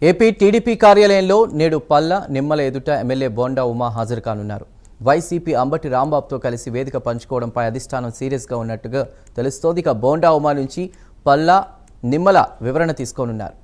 AP TDP కార్యాలయంలో నేడు పల్ల నిమ్మల ఎదుట ఎమ్మెల్యే బోండా ఉమా హాజరు కానున్నారు. వైసీపీ అంబటి రాంబాబుతో కలిసి వేదిక పంచుకోవడంపై అధిష్టానం సీరియస్గా ఉన్నట్టుగా తెలుస్తోంది. ఇక బోండా ఉమా నుంచి పల్ల నిమ్మల వివరణ తీసుకోనున్నారు.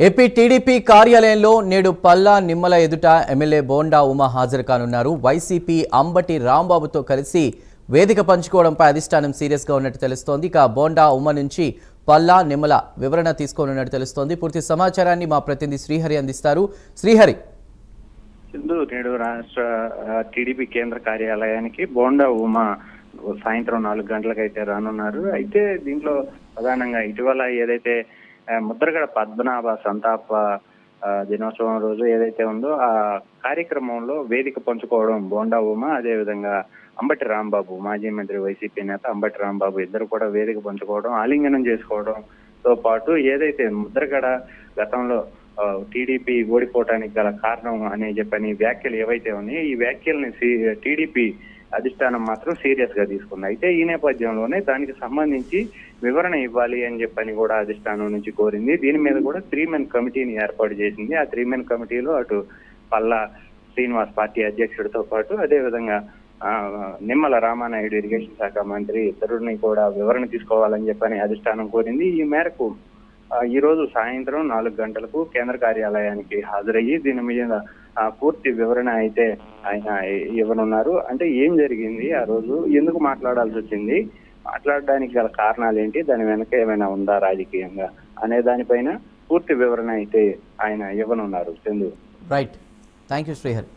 ఏపీ టీడీపీ కార్యాలయంలో నేడు పల్లా నిమ్మల ఎదుట ఎమ్మెల్యే బోండా ఉమా హాజరు కానున్నారు. వైసీపీ అంబటి రాంబాబుతో కలిసి వేదిక పంచుకోవడంపై అధిష్టానం సీరియస్గా ఉన్నట్టు తెలుస్తోంది. ఇక బోండా ఉమా నుంచి పల్లా నిమ్మల వివరణ తీసుకోనున్నట్టు తెలుస్తోంది. పూర్తి సమాచారాన్ని మా ప్రతినిధి శ్రీహరి అందిస్తారు. శ్రీహరి, నేడు రాష్ట్ర టీడీపీ కేంద్ర కార్యాలయానికి బోండా ఉమా సాయంత్రం 4 గంటలకైతే రానున్నారు. అయితే దీంట్లో ప్రధానంగా ఇటీవల ఏదైతే ముద్రగడ పద్మనాభ సంతాప దినోత్సవం రోజు ఏదైతే ఉందో ఆ కార్యక్రమంలో వేదిక పంచుకోవడం బోండా ఉమా, అదేవిధంగా అంబటి రాంబాబు, మాజీ మంత్రి వైసీపీ నేత అంబటి రాంబాబు ఇద్దరు కూడా వేదిక పంచుకోవడం, ఆలింగనం చేసుకోవడంతో పాటు ఏదైతే ముద్రగడ గతంలో టీడీపీ ఓడిపోవటానికి గల కారణం అని చెప్పని వ్యాఖ్యలు ఏవైతే ఉన్నాయో ఈ వ్యాఖ్యల్ని టీడీపీ అధిష్టానం మాత్రం సీరియస్ గా తీసుకుంది. అయితే ఈ నేపథ్యంలోనే దానికి సంబంధించి వివరణ ఇవ్వాలి అని చెప్పని కూడా అధిష్టానం నుంచి కోరింది. దీని మీద కూడా 3 మెన్ కమిటీని ఏర్పాటు చేసింది. ఆ 3 మెన్ కమిటీలో అటు పల్లా శ్రీనివాస్ పార్టీ అధ్యక్షుడితో పాటు అదేవిధంగా నిమ్మల రామానాయుడు ఇరిగేషన్ శాఖ మంత్రి ఇద్దరిని కూడా వివరణ తీసుకోవాలని చెప్పని అధిష్టానం కోరింది. ఈ మేరకు ఈ రోజు సాయంత్రం 4 గంటలకు కేంద్ర కార్యాలయానికి హాజరయ్యి దీని మీద పూర్తి వివరణ అయితే ఆయన ఇవ్వనున్నారు. అంటే ఏం జరిగింది ఆ రోజు, ఎందుకు మాట్లాడాల్సి వచ్చింది, మాట్లాడడానికి గల కారణాలు ఏంటి, దాని వెనక ఏమైనా ఉందా రాజకీయంగా అనే దానిపైన పూర్తి వివరణ అయితే ఆయన ఇవ్వనున్నారు. Chandu, right, thank you Srihari.